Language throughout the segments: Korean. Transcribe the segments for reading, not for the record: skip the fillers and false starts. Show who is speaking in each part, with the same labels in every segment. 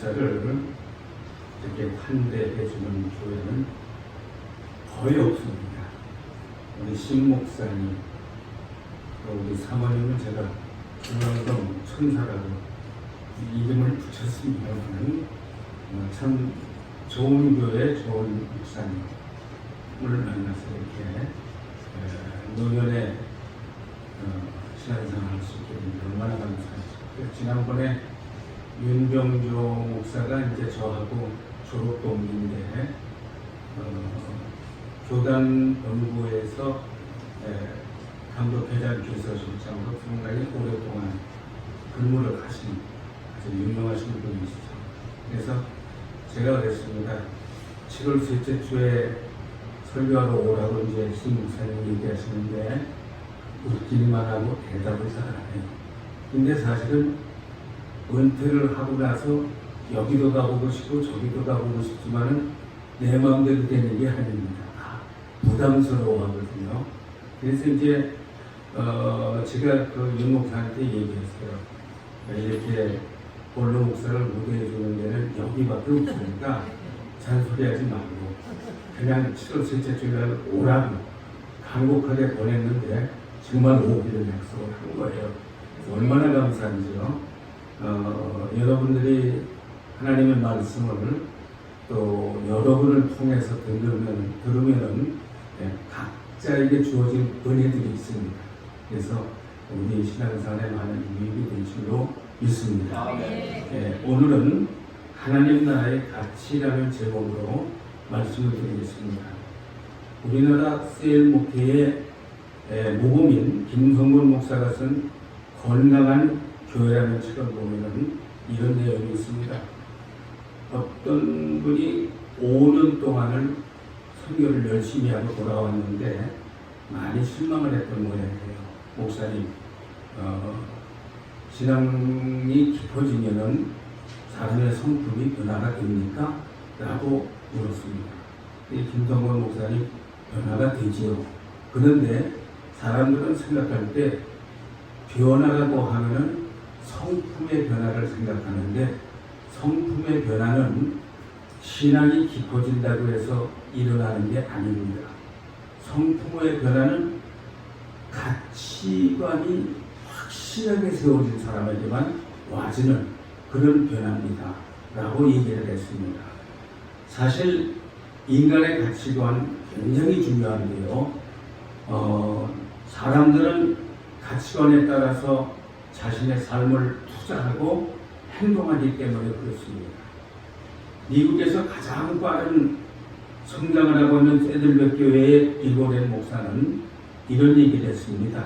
Speaker 1: 목사를 이렇게 환대해주는 교회는 거의 없습니다. 우리 신 목사님, 우리 사모님은 제가 중앙동 천사라고 이름을 붙였습니다만 참 좋은 교회, 좋은 목사님을 만나서 이렇게 노년에 신앙생활 할 수 있게 됩니다. 얼마나 감사하죠. 지난번에 윤병조 목사가 이제 저하고 졸업 동기인데 교단 본부에서 감독회장 비서실장으로 상당히 오랫동안 근무를 하신 아주 유명하신 분이시죠. 그래서 제가 그랬습니다. 7월 셋째 주에 설교하러 오라고 이제 신 목사님 얘기하시는데 웃기만 하고 대답을 잘 안 해요. 근데 사실은 은퇴를 하고 나서 여기도 가보고 싶고 저기도 가보고 싶지만은 내 마음대로 되는 게 아닙니다. 부담스러워하거든요. 그래서 이제 제가 그 윤 목사한테 얘기했어요. 이렇게 본로 목사를 무대해 주는 데는 여기밖에 없으니까 잔소리하지 말고 그냥 7월 셋째 주날 오라고 간곡하게 보냈는데 정말 오기를 약속을 한 거예요. 얼마나 감사한지요. 여러분들이 하나님의 말씀을 또 여러분을 통해서 들으면은 각자에게 주어진 은혜들이 있습니다. 그래서 우리 신앙생활에 많은 유익이 될 줄로 믿습니다. 오늘은 하나님 나라의 가치라는 제목으로 말씀을 드리겠습니다. 우리나라 셀 목회의 모범인 김성근 목사가 쓴 건강한 교회라는 책을 보면은 이런 내용이 있습니다. 어떤 분이 5년 동안을 설교를 열심히 하고 돌아왔는데 많이 실망을 했던 모양이에요. 목사님, 신앙이 깊어지면은 사람의 성품이 변화가 됩니까? 라고 물었습니다. 김성근 목사님, 변화가 되지요. 그런데 사람들은 생각할 때 변화라고 하면은 성품의 변화를 생각하는데 성품의 변화는 신앙이 깊어진다고 해서 일어나는 게 아닙니다. 성품의 변화는 가치관이 확실하게 세워진 사람에게만 와지는 그런 변화입니다. 라고 얘기를 했습니다. 사실 인간의 가치관 굉장히 중요한데요. 사람들은 가치관에 따라서 자신의 삶을 투자하고 행동하기 때문에 그렇습니다. 미국에서 가장 빠른 성장을 하고 있는 세들백 교회의 비고렌 목사는 이런 얘기를 했습니다.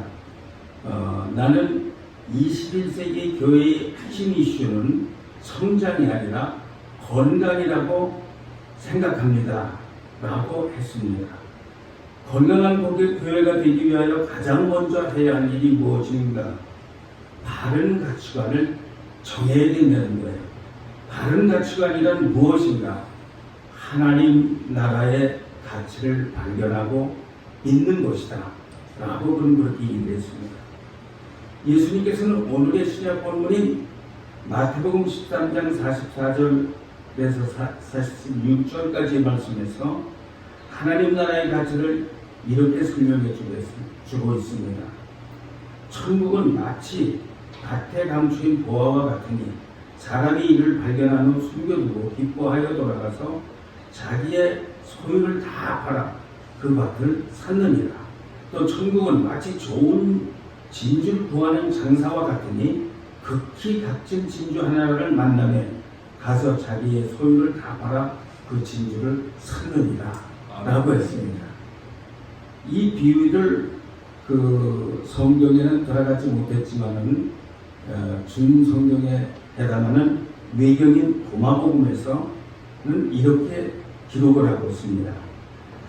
Speaker 1: 나는 21세기 교회의 핵심 이슈는 성장이 아니라 건강이라고 생각합니다. 라고 했습니다. 건강한 교회가 되기 위하여 가장 먼저 해야 할 일이 무엇인가? 바른 가치관을 정해야 된다는 거예요. 바른 가치관이란 무엇인가? 하나님 나라의 가치를 발견하고 믿는 것이다. 라고 그렇게 얘기를 했습니다. 예수님께서는 오늘의 신약 본문인 마태복음 13장 44절에서 46절까지의 말씀에서 하나님 나라의 가치를 이렇게 설명해 주고 있습니다. 천국은 마치 밭에 감추인 보화와 같으니 사람이 이를 발견한 후 숨겨두고 기뻐하여 돌아가서 자기의 소유를 다 팔아 그 밭을 샀느니라. 또 천국은 마치 좋은 진주를 구하는 장사와 같으니 극히 값진 진주 하나를 만나면 가서 자기의 소유를 다 팔아 그 진주를 샀느니라. 라고 했습니다. 이 비유를 그 성경에는 들어가지 못했지만은 준 성경에 해당하는 외경인 도마복음에서는 이렇게 기록을 하고 있습니다.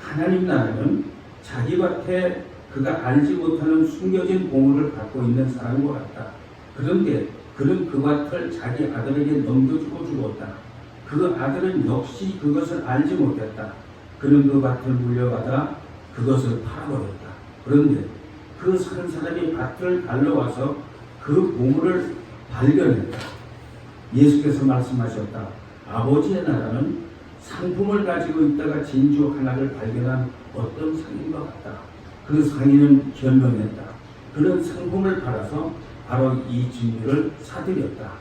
Speaker 1: 하나님 나라는 자기 밭에 그가 알지 못하는 숨겨진 보물을 갖고 있는 사람과 같다. 그런데 그는 그 밭을 자기 아들에게 넘겨주고 죽었다. 그 아들은 역시 그것을 알지 못했다. 그는 그 밭을 물려받아 그것을 팔아버렸다. 그런데 그 산 사람이 밭을 달러와서 그 보물을 발견했다. 예수께서 말씀하셨다. 아버지의 나라는 상품을 가지고 있다가 진주 하나를 발견한 어떤 상인과 같다. 그 상인은 변명했다. 그는 상품을 팔아서 바로 이 진주를 사들였다.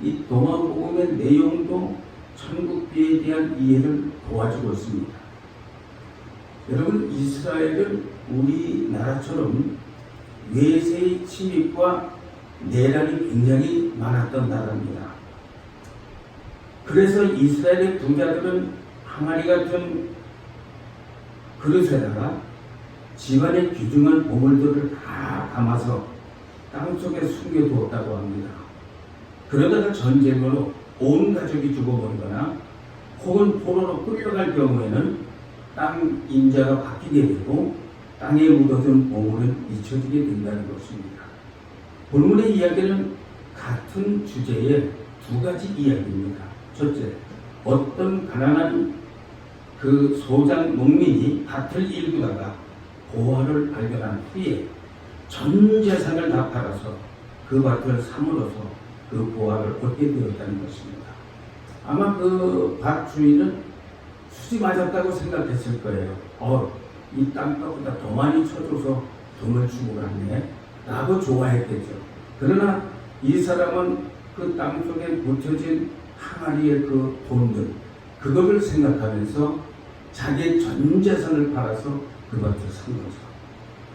Speaker 1: 이 도마복음의 내용도 천국비에 대한 이해를 도와주고 있습니다. 여러분, 이스라엘은 우리나라처럼 외세의 침입과 내란이 굉장히 많았던 나라입니다. 그래서 이스라엘의 부자들은 항아리 같은 그릇에다가 집안의 귀중한 보물들을 다 담아서 땅속에 숨겨두었다고 합니다. 그러다가 전쟁으로 온 가족이 죽어버리거나 혹은 포로로 끌려갈 경우에는 땅 임자가 바뀌게 되고 땅에 묻어둔 보물은 잊혀지게 된다는 것입니다. 본문의 이야기는 같은 주제의 두 가지 이야기입니다. 첫째, 어떤 가난한 그 소장 농민이 밭을 일구다가 보화를 발견한 후에 전 재산을 다 팔아서 그 밭을 사물어서 그 보화를 얻게 되었다는 것입니다. 아마 그 밭 주인은 수지 맞았다고 생각했을 거예요. 이 땅값보다 더 많이 쳐줘서 돈을 주고 갔네 라고 좋아했겠죠. 그러나 이 사람은 그 땅속에 묻혀진 항아리의 그 돈들, 그것을 생각하면서 자기의 전 재산을 팔아서 그 밭을 산 거죠.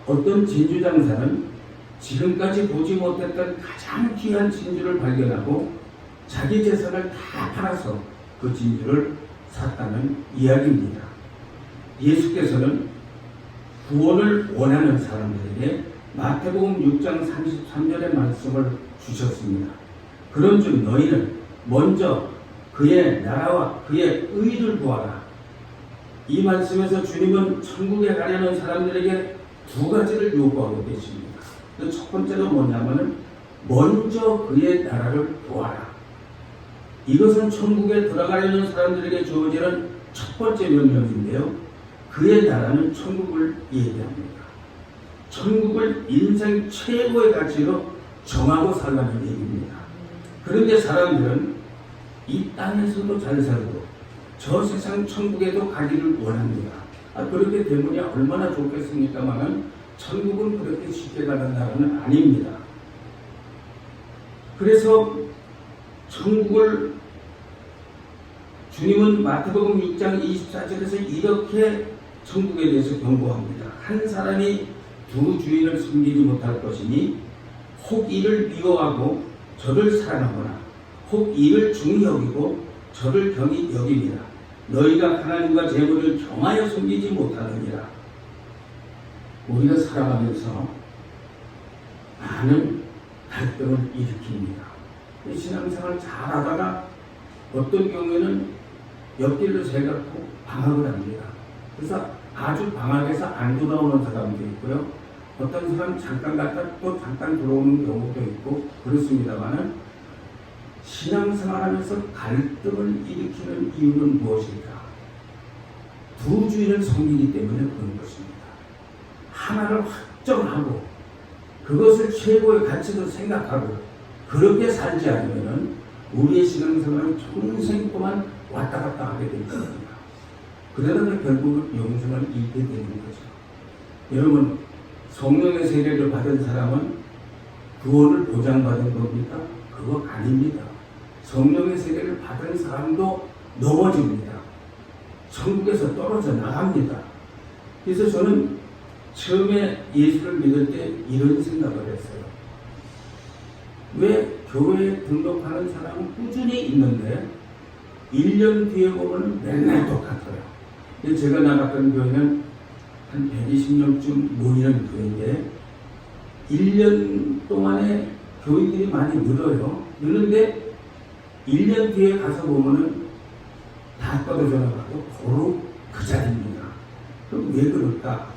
Speaker 1: 어떤 진주장사는 지금까지 보지 못했던 가장 귀한 진주를 발견하고 자기 재산을 다 팔아서 그 진주를 샀다는 이야기입니다. 예수께서는 구원을 원하는 사람들에게 마태복음 6장 33절의 말씀을 주셨습니다. 그런즉 너희는 먼저 그의 나라와 그의 의를 구하라. 이 말씀에서 주님은 천국에 가려는 사람들에게 두 가지를 요구하고 계십니다. 그 첫 번째로 뭐냐면은 먼저 그의 나라를 구하라. 이것은 천국에 들어가려는 사람들에게 주어지는 첫 번째 명령인데요. 그의 나라는 천국을 얘기합니다. 천국을 인생 최고의 가치로 정하고 살라는 얘기입니다. 그런데 사람들은 이 땅에서도 잘 살고 저 세상 천국에도 가기를 원합니다. 그렇게 되면야 얼마나 좋겠습니까마는 천국은 그렇게 쉽게 가는 나라는 아닙니다. 그래서 천국을 주님은 마태복음 6장 24절에서 이렇게 천국에 대해서 경고합니다. 한 사람이 두 주인을 섬기지 못할 것이니 혹 이를 미워하고 저를 사랑하거나 혹 이를 중히 여기고 저를 경히 여깁니다. 너희가 하나님과 재물을 경하여 섬기지 못하느니라. 우리가 살아가면서 많은 갈등을 일으킵니다. 신앙생활을 잘하다가 어떤 경우에는 옆길로 새갖고 방학을 합니다. 그래서 아주 방학에서 안 돌아오는 사람도 있고요. 어떤 사람 잠깐 갔다 또 잠깐 들어오는 경우도 있고 그렇습니다만은 신앙생활하면서 갈등을 일으키는 이유는 무엇일까? 두 주인을 섬기기 때문에 그런 것입니다. 하나를 확정하고 그것을 최고의 가치로 생각하고 그렇게 살지 않으면 우리의 신앙생활은 평생 동안 왔다 갔다 하게 될 겁니다. 그러다가 결국 영생을 잃게 되는 거죠. 여러분, 성령의 세례를 받은 사람은 구원을 보장받은 겁니까? 그거 아닙니다. 성령의 세례를 받은 사람도 넘어집니다. 천국에서 떨어져 나갑니다. 그래서 저는 처음에 예수를 믿을 때 이런 생각을 했어요. 왜 교회에 등록하는 사람은 꾸준히 있는데 1년 뒤에 보면 맨날 똑같아요. 제가 나갔던 교회는 한 120명쯤 모이는 교회인데 1년 동안에 교인들이 많이 늘어요. 늘는데 1년 뒤에 가서 보면은 다 떨어져 나가고 바로 그 자리입니다. 그럼 왜 그럴까?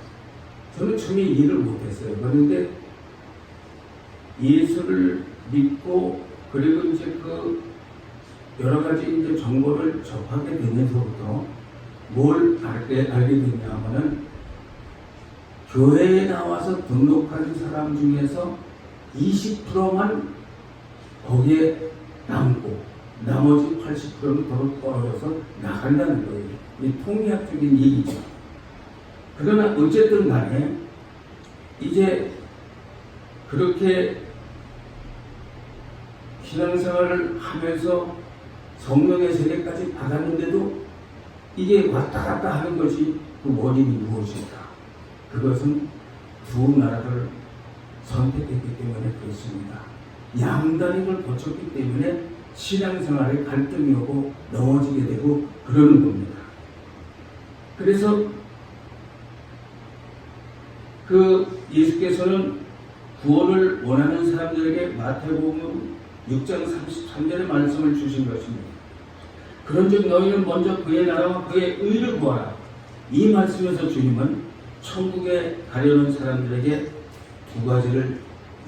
Speaker 1: 저는 처음에 이해를 못했어요. 그런데 예수를 믿고 그리고 이제 그 여러 가지 이제 정보를 접하게 되면서부터 뭘 알게 됐냐면은 교회에 나와서 등록한 사람 중에서 20%만 거기에 남고 나머지 80%는 더 떨어져서 나간다는 거예요. 이 통계학적인 얘기죠. 그러나 어쨌든 간에 이제 그렇게 신앙생활을 하면서 성령의 세례까지 받았는데도 이게 왔다 갔다 하는 것이 그 원인이 무엇일까? 그것은 두 나라를 선택했기 때문에 그렇습니다. 양다리를 거쳤기 때문에 신앙생활에 갈등이 오고 넘어지게 되고 그러는 겁니다. 그래서 그 예수께서는 구원을 원하는 사람들에게 마태복음 6장 33절의 말씀을 주신 것입니다. 그런즉 너희는 먼저 그의 나라와 그의 의를 구하라. 이 말씀에서 주님은 천국에 가려는 사람들에게 두 가지를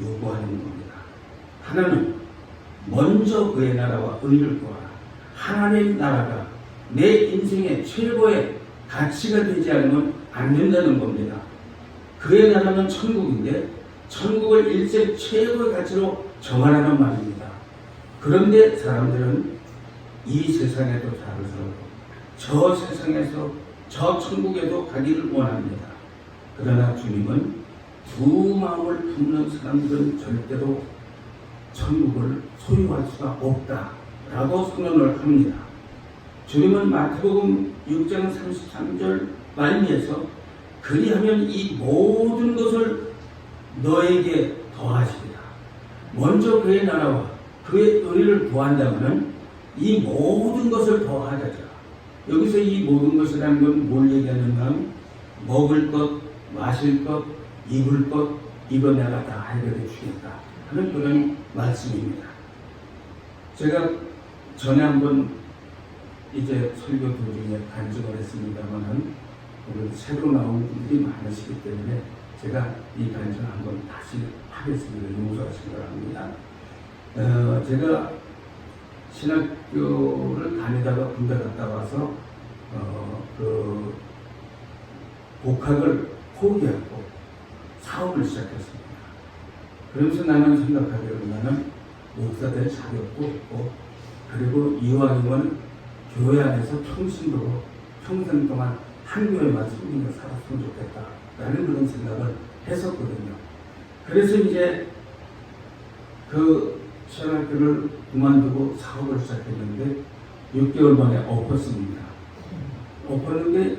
Speaker 1: 요구하는 겁니다. 하나는 먼저 그의 나라와 의를 구하라. 하나님 나라가 내 인생의 최고의 가치가 되지 않으면 안 된다는 겁니다. 그의 나라는 천국인데 천국을 일생 최고의 가치로 정하라는 말입니다. 그런데 사람들은 이 세상에도 잘 살고 저 세상에서 저 천국에도 가기를 원합니다. 그러나 주님은 두 마음을 품는 사람들은 절대로 천국을 소유할 수가 없다라고 선언을 합니다. 주님은 마태복음 6장 33절 말미에서 그리하면 이 모든 것을 너에게 더하시리라. 먼저 그의 나라와 그의 의를 구한다면 이 모든 것을 더하자자. 여기서 이 모든 것이라는 건 뭘 얘기하는가? 먹을 것, 마실 것, 입을 것, 이거 내가 다 해결해 주겠다 하는 그런 말씀입니다. 제가 전에 한번 이제 설교 도중에 간증을 했습니다만은 오늘 새로 나온 분들이 많으시기 때문에 제가 이 간증을 한번 다시 하겠습니다. 용서하시기 바랍니다. 제가 신학교를 다니다가 군대 갔다 와서 그 복학을 포기하고 사업을 시작했습니다. 그러면서 나는 생각하기로 나는 목사 될 자격도 없고 그리고 이왕이면 교회 안에서 평신도로 평생 동안 한 교회만 섬기며 살았으면 좋겠다라는 그런 생각을 했었거든요. 그래서 이제 그 신학교를 그만두고 사업을 시작했는데 6개월 만에 엎었습니다. 엎었는데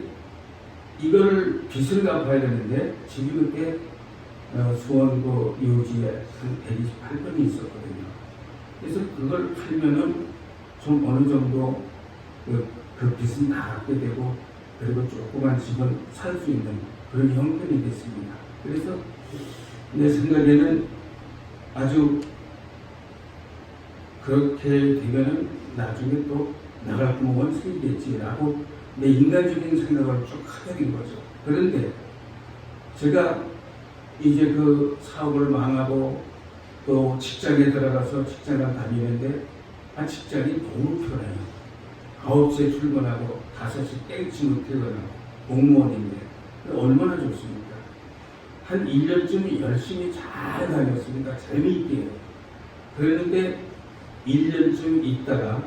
Speaker 1: 이걸 빚을 갚아야 되는데 집이 그때 수원구 이호지에 한 128평이 있었거든요. 그래서 그걸 팔면은 좀 어느 정도 그 빚은 다 갚게 되고 그리고 조그만 집은 살 수 있는 그런 형편이 됐습니다. 그래서 내 생각에는 아주 그렇게 되면은 나중에 또 나갈 구멍은 생기겠지라고 내 인간적인 생각을 쭉 하게 된 거죠. 그런데 제가 이제 그 사업을 망하고 또 직장에 들어가서 직장을 다니는데 직장이 너무 편해요. 9시에 출근하고 5시 땡치면 퇴근하고 공무원인데 얼마나 좋습니까? 한 1년쯤 열심히 잘 다녔습니다. 재미있게. 그랬는데 1년쯤 있다가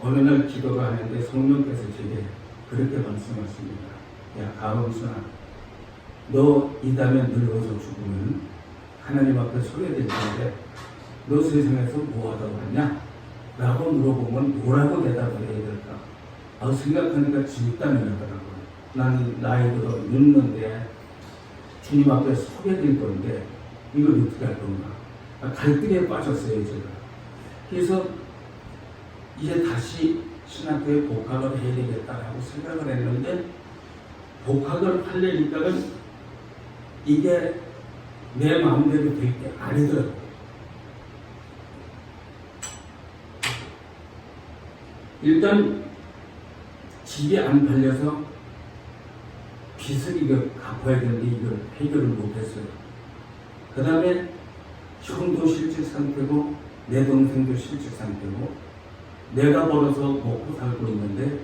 Speaker 1: 어느 날 기도를 하는데 성령께서 제게 그렇게 말씀하십니다. 야 가은순아, 너 이 다음에 늙어서 죽으면 하나님 앞에 서게 될 텐데 너 세상에서 뭐 하다 왔냐? 라고 물어보면 뭐라고 대답을 해야 될까? 생각하니까 진땀이 나더라고요. 나는 나이 들어 늙는데 주님 앞에 서게 될 건데 이걸 어떻게 할 건가? 갈등에 빠졌어요 제가. 그래서 이제 다시 신학교에 복학을 해야 되겠다라고 생각을 했는데 복학을 하려니까는 이게 내 마음대로 될 게 아니더라고요. 일단 집이 안 팔려서 빚을 이거 갚아야 되는데 이걸 해결을 못했어요. 그 다음에 형도 실직 상태고 내 동생도 실직 상태고 내가 벌어서 먹고 살고 있는데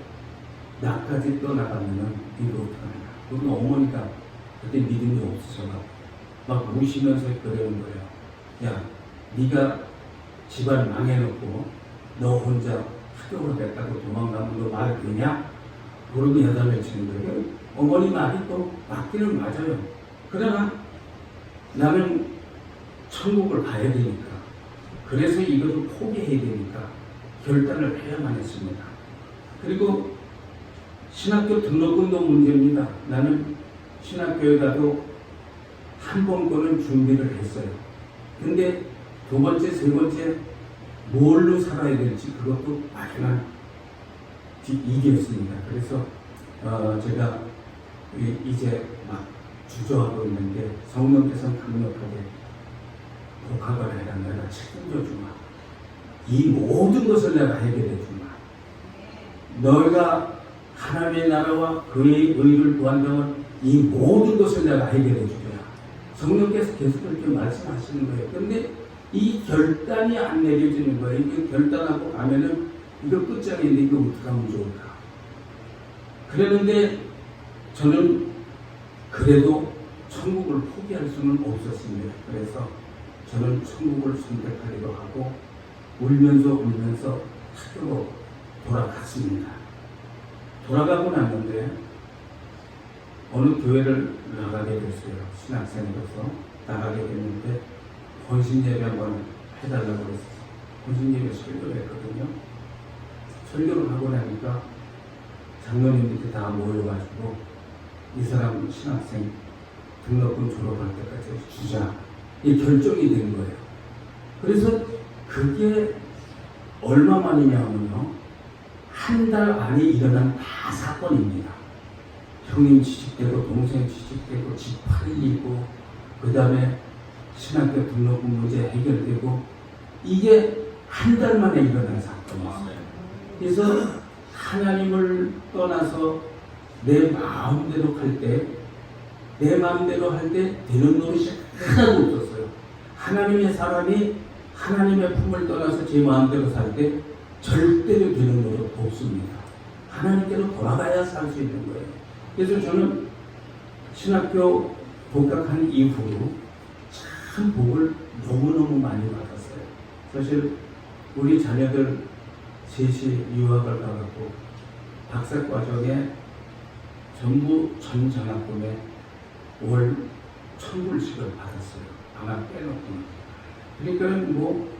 Speaker 1: 나까지 떠나가면은 이거 어떡하냐. 그리고 어머니가 그때 믿음이 없으셔서 막 우시면서 그러는 거예요. 야, 네가 집안 망해놓고 너 혼자 학교를 냈다고 도망가면 너 말 되냐? 그러고 여담을 치는 거예요. 어머니 말이 또 맞기는 맞아요. 그러나 나는 천국을 가야 되니까, 그래서 이것을 포기해야 되니까 결단을 해야만 했습니다. 그리고 신학교 등록금도 문제입니다. 나는 신학교에 가도 한 번거는 준비를 했어요. 근데 두 번째, 세 번째 뭘로 살아야 될지 그것도 막연한 일이었습니다. 그래서 제가 이제 막 주저하고 있는데 성령께서는 강력하게 복학을 해라. 내가 책임져 주마. 이 모든 것을 내가 해결해 주마. 너희가 하나님의 나라와 그의 의를 구한다면 이 모든 것을 내가 해결해 주리라. 성령께서 계속 그렇게 말씀하시는 거예요. 그런데 이 결단이 안 내려지는 거예요. 이게 결단하고 가면은 이거 끝장인데 이거 어떻게 하면 좋을까? 그랬는데 저는 그래도 천국을 포기할 수는 없었습니다. 그래서 저는 천국을 선택하기로 하고 울면서 학교로 돌아갔습니다. 돌아가고 났는데 어느 교회를 나가게 됐어요. 신학생으로서 나가게 됐는데 헌신예배 한번 해달라고 그랬어요. 헌신예배 설교를 했거든요. 설교를 하고 나니까 장로님들이 다 모여가지고 이 사람 신학생 등록금 졸업할 때까지 주자, 이 결정이 된 거예요. 그래서 그게 얼마 만이냐면요, 한 달 안에 일어난 다 사건입니다. 형님 취직되고 동생 취직되고 집 팔리고 그 다음에 신학교 등록금 문제 해결되고 이게 한 달 만에 일어난 사건이었어요. 그래서 하나님을 떠나서 내 마음대로 할 때 되는 노릇이 하나도 없었어요. 하나님의 사람이 하나님의 품을 떠나서 제 마음대로 살 때 절대로 되는 노릇 없습니다. 하나님께로 돌아가야 살 수 있는 거예요. 그래서 저는 신학교 복학한 이후로 참 복을 너무너무 많이 받았어요. 사실 우리 자녀들 셋이 유학을 가갖고 박사과정에 전부 전 장학금에 월 1,000불씩을 받았어요. 방학 빼놓고. 그러니까 뭐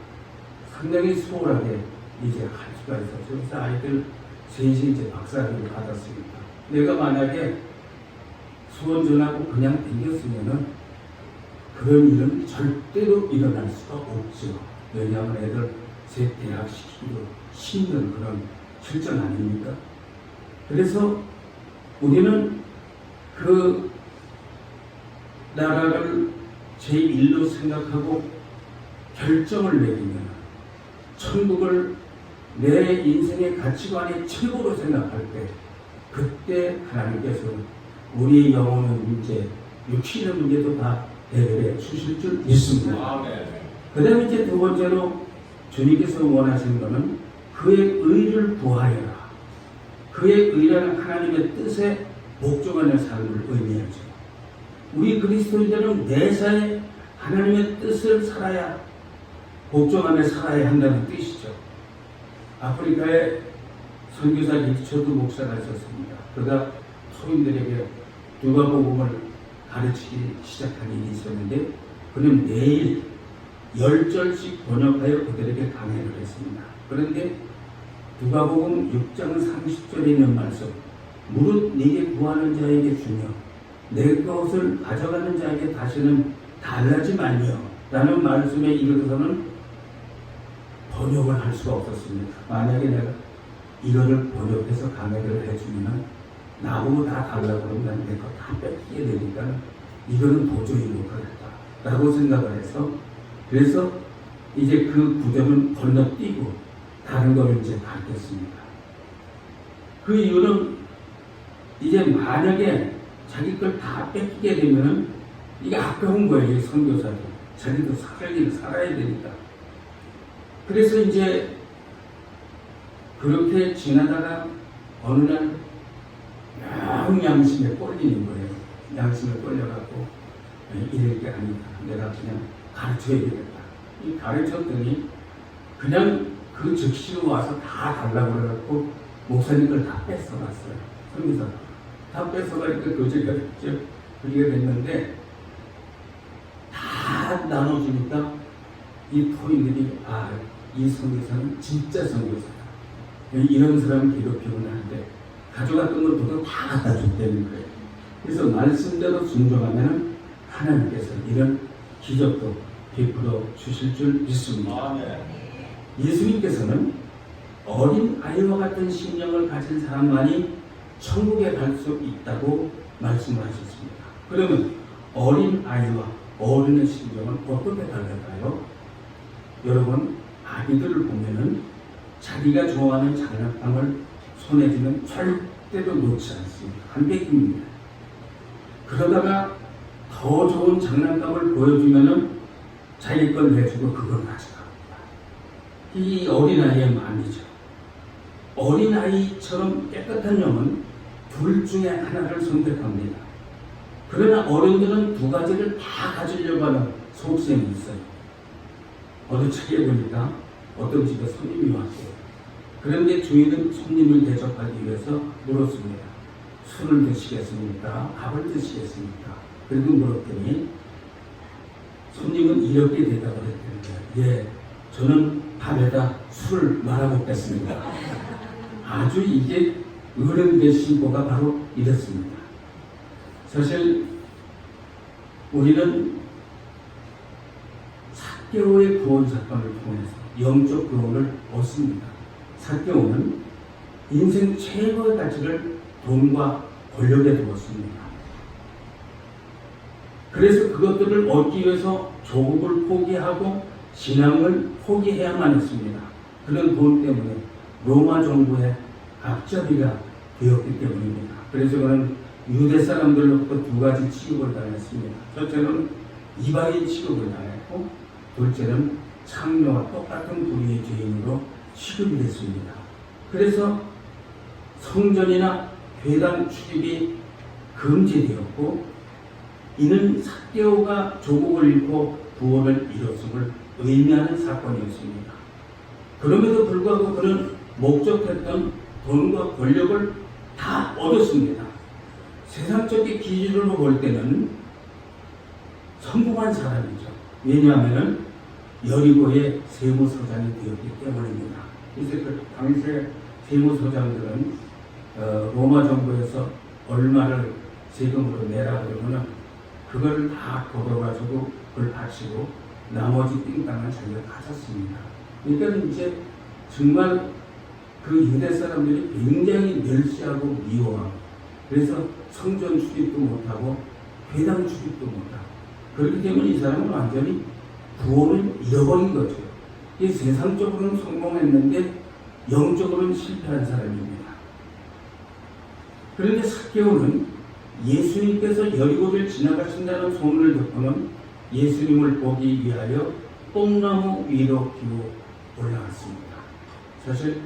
Speaker 1: 상당히 수월하게 이제 할 수가 있었죠. 그래서 아이들 셋이 이제 박사학위를 받았으니까. 내가 만약에 수원 전하고 그냥 댕겼으면은 그런 일은 절대로 일어날 수가 없죠. 왜냐하면 애들 셋 대학 시키기도 힘든 그런 실정 아닙니까? 그래서 우리는 그 나라를 제1로 생각하고 결정을 내리면 천국을 내 인생의 가치관의 최고로 생각할 때 그때 하나님께서는 우리의 영혼의 문제, 육신의 문제도 다 해결해 주실 줄 믿습니다. 그 다음에 이제 두 번째로 주님께서 원하시는 것은 그의 의를 구하여라. 그의 의라는 하나님의 뜻에 복종하는 삶을 의미하죠. 우리 그리스도인들은 매사에 하나님의 뜻을 살아야, 복종하며 살아야 한다는 뜻이죠. 아프리카에 선교사 리처드 목사가 있었습니다. 그가 소인들에게 누가복음을 가르치기 시작한 일이 있었는데 그는 매일 10절씩 번역하여 그들에게 강해를 했습니다. 그런데 누가복음 6장 30절에 있는 말씀, 무릇 네게 구하는 자에게 주며 내 것을 가져가는 자에게 다시는 달라지 말며 라는 말씀에 이르러서는 번역을 할 수가 없었습니다. 만약에 내가 이거를 번역해서 강해를 해주면 나보고 다 달라고 그러면 내 거 다 뺏기게 되니까 이거는 도저히 못하겠다 라고 생각을 해서, 그래서 이제 그 구절은 건너뛰고 다른 걸 이제 가르쳤습니다. 그 이유는 이제 만약에 자기 걸 다 뺏기게 되면은 이게 아까운 거예요. 이 선교사도 자기도 살아야 되니까. 그래서 이제 그렇게 지나다가 어느 날 양심에 꼴리는 거예요. 양심에 꼴려갖고 이럴 게 아니다. 내가 그냥 가르쳐야 되겠다. 이 가르쳤더니 그냥 그 즉시로 와서 다 달라고 그래갖고 목사님 걸 다 뺏어갔어요. 선교사 다 뺏어가니까 교제가 됐죠. 그게 됐는데 다 나눠주니까 이 토인들이 이 선교사는 진짜 선교사다. 이런 사람을 괴롭히고는 하는데 가져갔던 걸 모두 다 갖다 줬다는 거예요. 그래서 말씀대로 순종하면 하나님께서 이런 기적도 베풀어 주실 줄 믿습니다. 예수님께서는 어린 아이와 같은 심령을 가진 사람만이 천국에 갈 수 있다고 말씀하셨습니다. 그러면 어린 아이와 어른의 심령은 어떻게 다를까요? 여러분, 아기들을 보면은 자기가 좋아하는 장난감을 손에 쥐면 절대로 놓지 않습니다. 안 뺏깁니다. 그러다가 더 좋은 장난감을 보여주면은 자기 걸 내주고 그걸 가져갑니다. 이 어린아이의 마음이죠. 어린아이처럼 깨끗한 영은 둘 중에 하나를 선택합니다. 그러나 어른들은 두 가지를 다 가지려고 하는 속셈이 있어요. 어느 책에 보니까 어떤 집에 손님이 왔어요. 그런데 주인은 손님을 대접하기 위해서 물었습니다. 술을 드시겠습니까? 밥을 드시겠습니까? 그리고 물었더니 손님은 이렇게 대답을 했답니다. 예, 저는 밥에다 술을 말아 먹겠습니다. 아주 이게 어른의 신고가 바로 이렇습니다. 사실 우리는 삭개오의 구원 사건을 통해서 영적 구원을 얻습니다. 삭개오는 인생 최고의 가치를 돈과 권력에 두었습니다. 그래서 그것들을 얻기 위해서 조국을 포기하고 신앙을 포기해야만 했습니다. 그런 돈 때문에 로마 정부의 앞잡이가 되었기 때문입니다. 그래서 그는 유대 사람들로부터 두 가지 취급을 당했습니다. 첫째는 이방인 취급을 당했고, 둘째는 창녀와 똑같은 부류의 죄인으로 취급이 됐습니다. 그래서 성전이나 회당 출입이 금지되었고, 이는 삭개오가 조국을 잃고 구원을 이뤘음을 의미하는 사건이었습니다. 그럼에도 불구하고 그는 목적했던 돈과 권력을 다 얻었습니다. 세상적인 기준으로 볼 때는 성공한 사람이죠. 왜냐하면 여리고의 세무서장이 되었기 때문입니다. 그래서 그 당시에 세무서장들은 로마 정부에서 얼마를 세금으로 내라 그러면 그걸 다 걷어가지고 그걸 바치고 나머지 띵땅은 자기가 가졌습니다. 그러니까 이제 정말 그 유대 사람들이 굉장히 멸시하고 미워하고, 그래서 성전 출입도 못하고 회당 출입도 못하고, 그렇기 때문에 이 사람은 완전히 구원을 잃어버린 거죠. 이 세상적으로는 성공했는데 영적으로는 실패한 사람입니다. 그런데 삭개오는 예수님께서 여리고를 지나가신다는 소문을 듣고는 예수님을 보기 위하여 뽕나무 위로 기어 올라갔습니다. 사실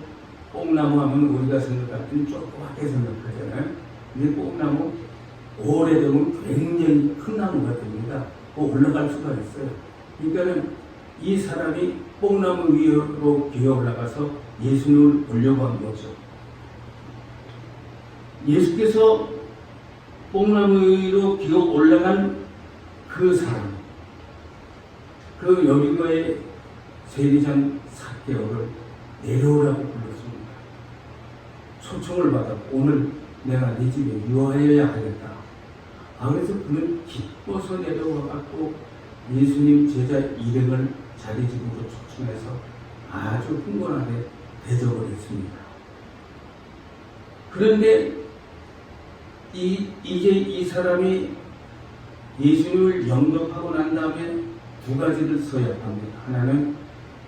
Speaker 1: 뽕나무 하면 우리가 생각할 조그맣게 생각하잖아요. 근데 뽕나무 오래되면 굉장히 큰 나무가 됩니다. 올라갈 수가 있어요. 그러니까 이 사람이 뽕나무 위로 기어 올라가서 예수님을 보려고 한 거죠. 예수께서 뽕나무 위로 기어 올라간 그 사람, 그 여리고의 세리장 삭개오를 내려오라고 불렀습니다. 초청을 받았고, 오늘 내가 네 집에 유하여야 하겠다. 그래서 그는 기뻐서 내려와갖고 예수님 제자 일행을 자기 집으로 초청해서 아주 흥건하게 대접을 했습니다. 그런데 이제 이 사람이 예수님을 영접하고 난 다음에 두 가지를 서약합니다. 하나는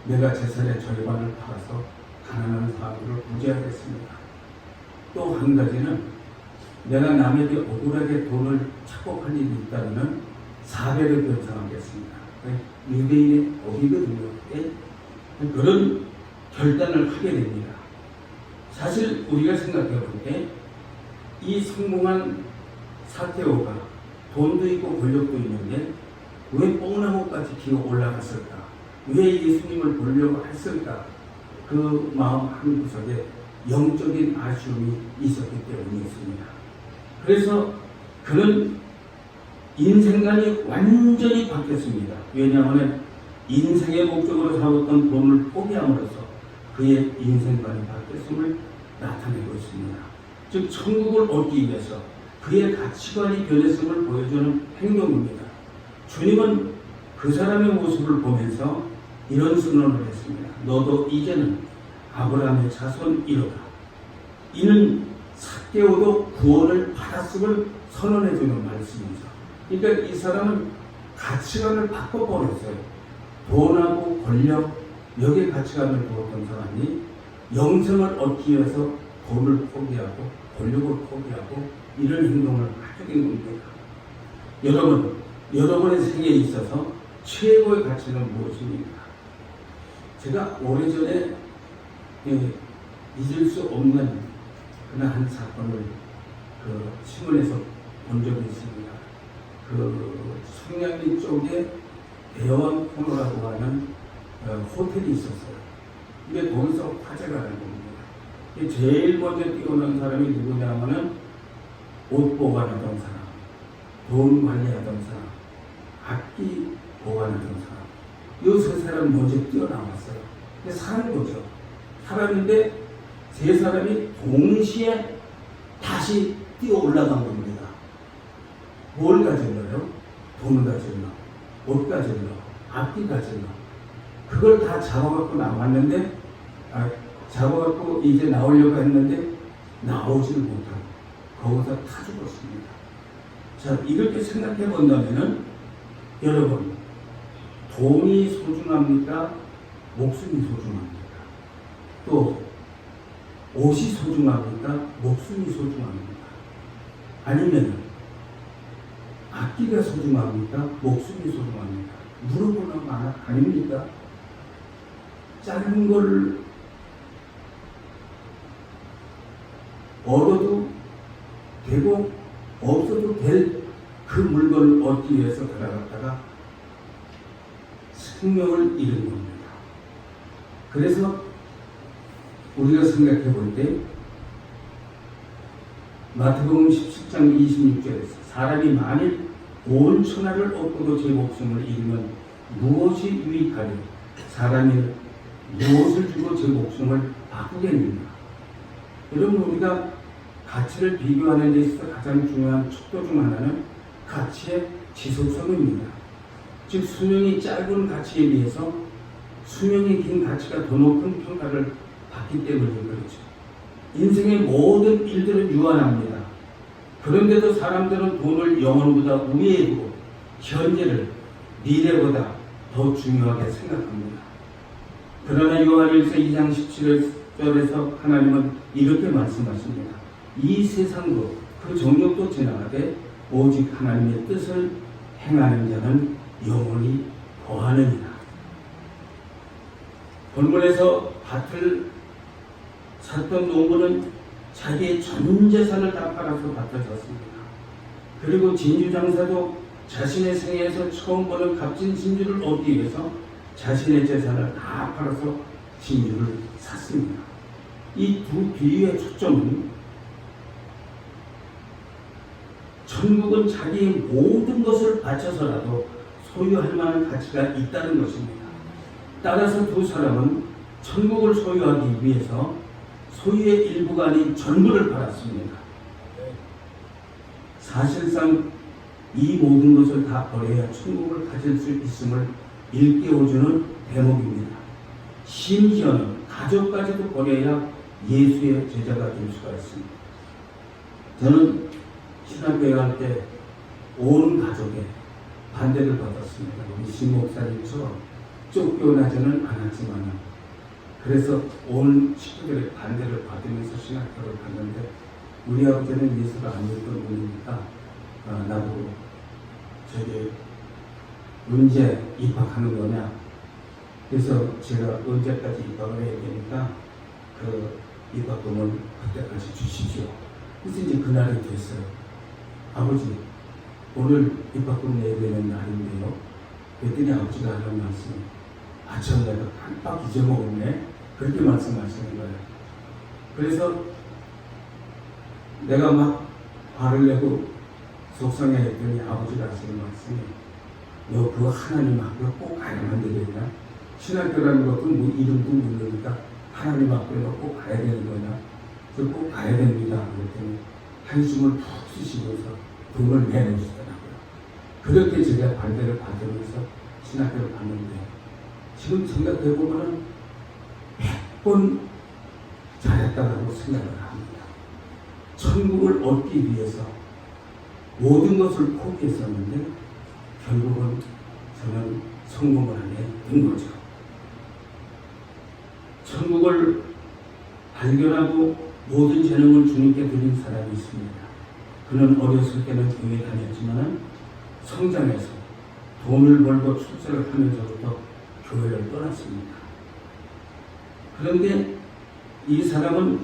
Speaker 1: 내가 재산의 절반을 팔아서 가난한 사람들을 구제하겠습니다. 또 한 가지는 내가 남에게 억울하게 돈을 착복할 일이 있다면 4배를 변상하겠습니다. 유대인의 법이거든요. 그런 결단을 하게 됩니다. 사실 우리가 생각해 볼 때 이 성공한 삭개오가 돈도 있고 권력도 있는데 왜 뽕나무까지 기어 올라갔을까? 왜 예수님을 보려고 했을까? 그 마음 한구석에 영적인 아쉬움이 있었기 때문이었습니다. 그래서 그는 인생관이 완전히 바뀌었습니다. 왜냐하면 인생의 목적으로 삼았던 돈을 포기함으로써 그의 인생관이 바뀌었음을 나타내고 있습니다. 즉 천국을 얻기 위해서 그의 가치관이 변했음을 보여주는 행동입니다. 주님은 그 사람의 모습을 보면서 이런 선언을 했습니다. 너도 이제는 아브라함의 자손이로다. 이는 삭개오도 구원을 받았음을 선언해주는 말씀이죠. 그러니까 이 사람은 가치관을 바꿔버렸어요. 돈하고 권력, 여기에 가치관을 두었던 사람이 영생을 얻기 위해서 돈을 포기하고 권력을 포기하고 이런 행동을 하게 된 겁니다. 여러분의 생애에 있어서 최고의 가치는 무엇입니까? 제가 오래전에 잊을 수 없는 그런 한 사건을 신문에서 본 적이 있습니다. 성량리 쪽에 대원 코너라고 하는 호텔이 있었어요. 근데 거기서 화재가 난 겁니다. 제일 먼저 뛰어난 사람이 누구냐면은 옷 보관하던 사람, 돈 관리하던 사람, 악기 보관하던 사람. 이 세 사람 먼저 뛰어나왔어요. 근데 사는 거죠. 살았는데 세 사람이 동시에 다시 뛰어 올라간 겁니다. 뭘 가질러요? 돈을 가질러, 옷 가질러, 악기 가질러. 그걸 다 잡아갖고 나왔는데, 잡아갖고 이제 나오려고 했는데 나오질 못하고 거기서 타 죽었습니다. 자, 이렇게 생각해 본다면은 여러분, 돈이 소중합니까? 목숨이 소중합니까? 또 옷이 소중합니까? 목숨이 소중합니까? 아니면 악기가 소중합니까? 목숨이 소중합니까? 물어보는 거 아닙니까? 작은 걸 얻어도 되고 없어도 될 그 물건을 얻기 위해서 들어갔다가 생명을 잃은 겁니다. 그래서 우리가 생각해 볼 때 마태복음 17장 26절에서 사람이 만일 온 천하를 얻고도 제 목숨을 잃으면 무엇이 유익하리? 사람이 무엇을 주고 제 목숨을 바꾸겠는가? 여러분, 우리가 가치를 비교하는 데 있어서 가장 중요한 척도 중 하나는 가치의 지속성입니다. 즉 수명이 짧은 가치에 비해서 수명이 긴 가치가 더 높은 평가를 받기 때문에 그렇죠. 인생의 모든 일들은 유한합니다. 그런데도 사람들은 돈을 영혼보다 우위에 두고 현재를 미래보다 더 중요하게 생각합니다. 그러나 요한일서 2장 17절에서 하나님은 이렇게 말씀하십니다. 이 세상도 그 정욕도 지나가되 오직 하나님의 뜻을 행하는 자는 영원히 거하느니라. 본문에서 밭을 샀던 농부는 자기의 전 재산을 다 팔아서 밭을 샀습니다. 그리고 진주 장사도 자신의 생애에서 처음 보는 값진 진주를 얻기 위해서 자신의 재산을 다 팔아서 진주를 샀습니다. 이 두 비유의 초점은 천국은 자기의 모든 것을 바쳐서라도 소유할 만한 가치가 있다는 것입니다. 따라서 두 사람은 천국을 소유하기 위해서 소유의 일부가 아닌 전부를 팔았습니다. 사실상 이 모든 것을 다 버려야 천국을 가질 수 있음을 일깨워주는 대목입니다. 심지어는 가족까지도 버려야 예수의 제자가 될 수가 있습니다. 저는 신학교에 갈 때 온 가족의 반대를 받았습니다. 우리 신 목사님처럼 쫓겨나지는 않았지만 그래서 온 식구들의 반대를 받으면서 신학교를 갔는데 우리 아버지는 예수를 안 믿던 분이니까 나보고 저기 언제 입학하는 거냐. 그래서 제가 언제까지 입학을 해야 되니까 그 입학금을 그때까지 주십시오. 그래서 이제 그날이 됐어요. 아버지, 오늘 입학금 내야 되는 날인데요. 그랬더니 아버지가 하는 말씀, 참 내가 깜빡 잊어먹었네. 그렇게 말씀하시는 거예요. 그래서 내가 막 화를 내고 속상해했더니 아버지가 하시는 말씀이 너 그 하나님 학교 꼭 가야만 되겠냐? 신학교라는 것도 뭐 이름도 모르니까 하나님 학교에 꼭 가야 되는 거냐? 저 꼭 가야 됩니다. 그랬더니 한숨을 푹 쉬시면서 돈을 내놓으시더라고요. 그렇게 제가 반대를 받으면서 신학교를 갔는데 지금 생각해보면 100번 잘했다고 생각을 합니다. 천국을 얻기 위해서 모든 것을 포기했었는데 결국은 저는 성공을 하게 된 거죠. 천국을 발견하고 모든 재능을 주님께 드린 사람이 있습니다. 그는 어렸을 때는 교회 다녔지만 성장해서 돈을 벌고 출세를 하면서부터 교회를 떠났습니다. 그런데 이 사람은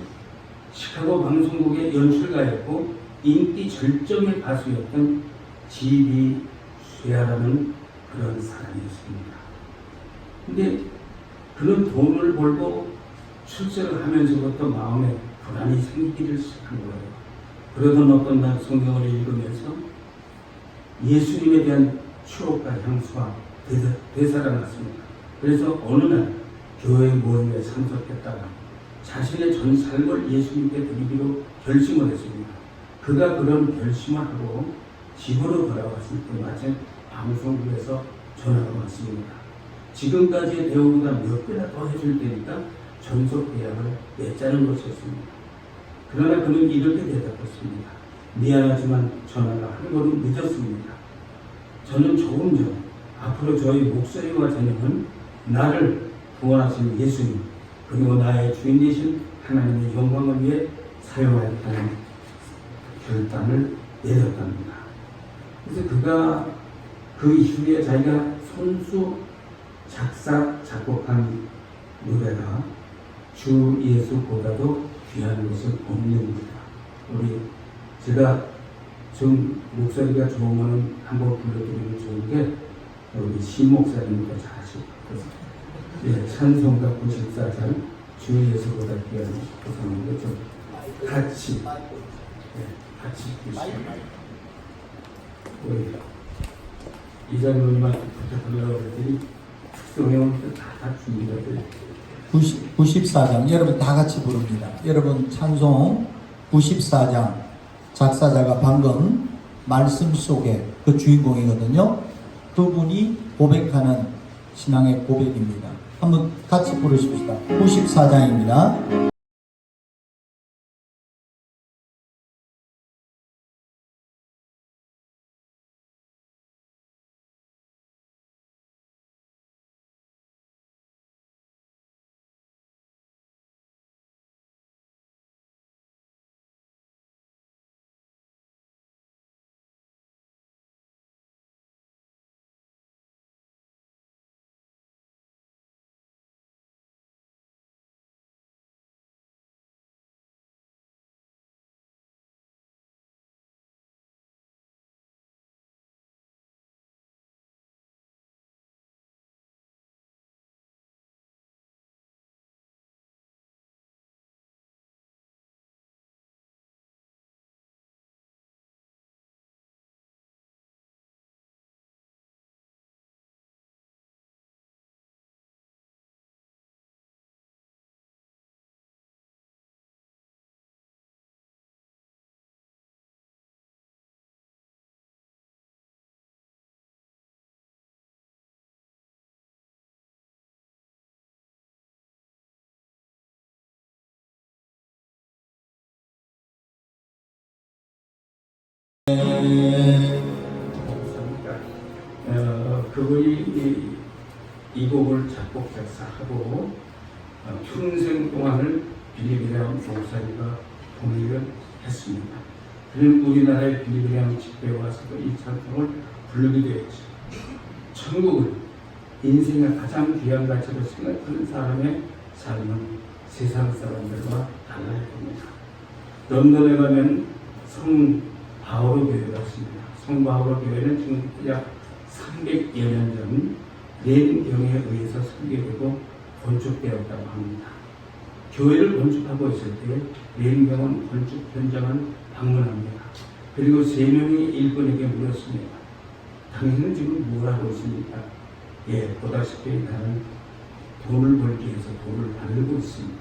Speaker 1: 시카고 방송국의 연출가였고 인기 절정의 가수였던 지비 쇠야라는 그런 사람이었습니다. 근데 그는 돈을 벌고 출세를 하면서부터 마음에 불안이 생기기를 시작한 거예요. 그러던 어떤 날 성경을 읽으면서 예수님에 대한 추억과 향수가 되살아났습니다. 그래서 어느 날 교회 모임에 참석했다가 자신의 전 삶을 예수님께 드리기로 결심을 했습니다. 그가 그런 결심을 하고 집으로 돌아왔을 때 마침 방송국에서 전화가 왔습니다. 지금까지의 대우보다 몇 배나 더 해줄 테니까 전속 계약을 맺자는 것이었습니다. 그러나 그는 이렇게 대답했습니다. 미안하지만 전화가 한 걸음 늦었습니다. 저는 조금 전 앞으로 저희 목소리와 재능은 나를 구원하신 예수님 그리고 나의 주인 되신 하나님의 영광을 위해 사용하였다는 결단을 내렸답니다. 그래서 그가 그 이후에 자기가 손수 작사 작곡한 노래가 주 예수보다도 귀한 것은 없는니다. 우리 제가 좀 목소리가 좋으면 한번 불러드리면 좋은데 우리 신목사님도 잘하시고 예, 찬송가 94장 주 예수보다 귀한 것은 좀 같이 같이 부르시고 우리 이장로님한테 부탁하려고 했더니 특성형 다 준비가
Speaker 2: 94장 여러분 다 같이 부릅니다. 여러분 찬송 94장 작사자가 방금 말씀 속에 그 주인공이거든요. 그분이 고백하는 신앙의 고백입니다. 한번 같이 부르십시다. 94장입니다.
Speaker 1: 그분이 이 곡을 작곡 작사하고 평생 동안을 빌리그레암 목사님과 동의를 했습니다. 그는 우리나라의 빌리그레암 집회에 와서도 이 찬송을 부르기도 했죠. 천국은 인생의 가장 귀한 가치로 생각하는 사람의 삶은 세상 사람들과 달라야 됩니다. 런던에 가면 성 바오로 교회가 있습니다. 성 바오로 교회는 지금 약 300여 년 전 레닌경에 의해서 설계되고 건축되었다고 합니다. 교회를 건축하고 있을 때 레인병은 건축 현장을 방문합니다. 그리고 3명의 일꾼에게 물었습니다. 당신은 지금 뭘 하고 있습니까? 예, 보다시피 나는 돈을 벌기 위해서 돈을 바르고 있습니다.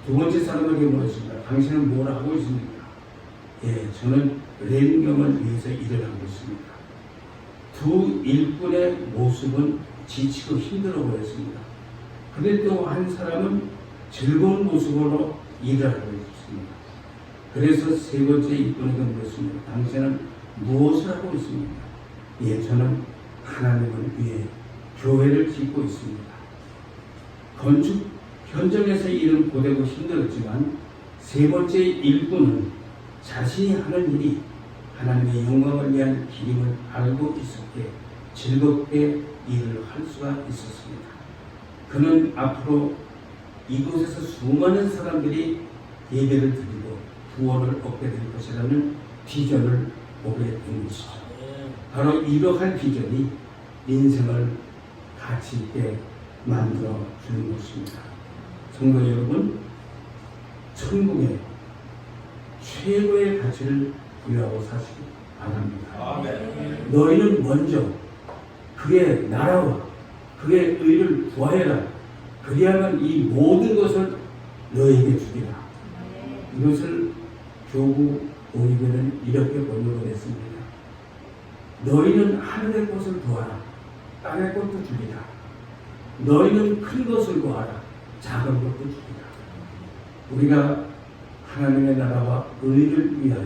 Speaker 1: 두 번째 사람에게 물었습니다. 당신은 뭘 하고 있습니까? 예, 저는 레인병을 위해서 일을 하고 있습니다. 두 일꾼의 모습은 지치고 힘들어 보였습니다. 그런데 또 한 사람은 즐거운 모습으로 일을 하고 있습니다. 그래서 세 번째 일꾼에게 물었습니다. 당신은 무엇을 하고 있습니까? 예, 저는 하나님을 위해 교회를 짓고 있습니다. 건축 현장에서 일은 고되고 힘들었지만 세 번째 일꾼은 자신이 하는 일이 하나님의 영광을 위한 길임을 알고 있었기에 즐겁게 일을 할 수가 있었습니다. 그는 앞으로 이곳에서 수많은 사람들이 예배를 드리고 구원을 얻게 될 것이라는 비전을 보게 된 것이죠. 바로 이러한 비전이 인생을 가치 있게 만들어 주는 것입니다. 성도 여러분, 천국의 최고의 가치를 부여하고 사시기 바랍니다. 너희는 먼저 그의 나라와 그의 의를 구하여라. 그리하면 이 모든 것을 너희에게 주리라. 이것을 교구 5입에는 이렇게 번역을 했습니다. 너희는 하늘의 것을 구하라. 땅의 것도 주리라. 너희는 큰 것을 구하라. 작은 것도 주리라. 우리가 하나님의 나라와 의를 위하여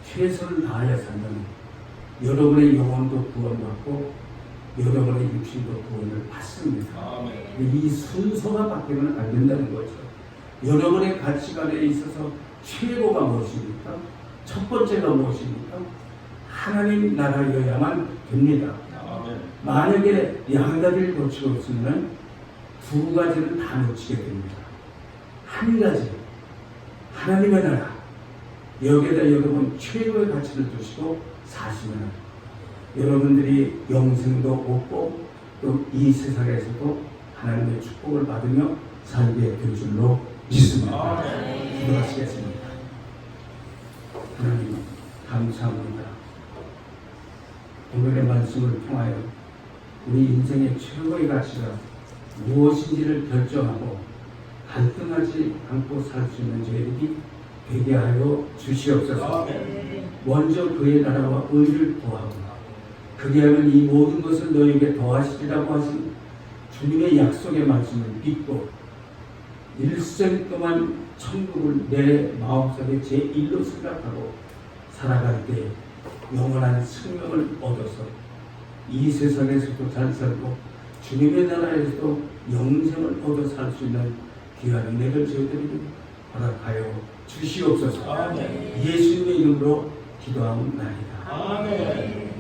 Speaker 1: 최선을 다하여 산다면 여러분의 영혼도 구원받고 여러분의 육신도 구원을 받습니다. 이 순서가 바뀌면 안 된다는 거죠. 여러분의 가치관에 있어서 최고가 무엇입니까? 첫 번째가 무엇입니까? 하나님 나라여야만 됩니다. 만약에 양다리를 놓치고 있으면 두 가지를 다 놓치게 됩니다. 한 가지, 하나님의 나라, 여기에다 여러분 최고의 가치를 두시고 사시면 여러분들이 영생도 얻고 또 이 세상에서도 하나님의 축복을 받으며 살게 될 줄로 믿습니다. 기도하시겠습니다. 하나님 감사합니다. 오늘의 말씀을 통하여 우리 인생의 최고의 가치가 무엇인지를 결정하고 갈등하지 않고 살 수 있는 저희들이 되게 하여 주시옵소서. 먼저 그의 나라와 의를 구하고 그리하면 이 모든 것을 너에게 더하시리라고 하신 주님의 약속의 말씀을 믿고 일생 동안 천국을 내 마음속에 제1로 생각하고 살아갈 때 영원한 생명을 얻어서 이 세상에서도 잘 살고 주님의 나라에서도 영생을 얻어 살 수 있는 귀한 은혜를 저희들에게 허락하여 주시옵소서. 예수님의 이름으로 기도하옵나이다.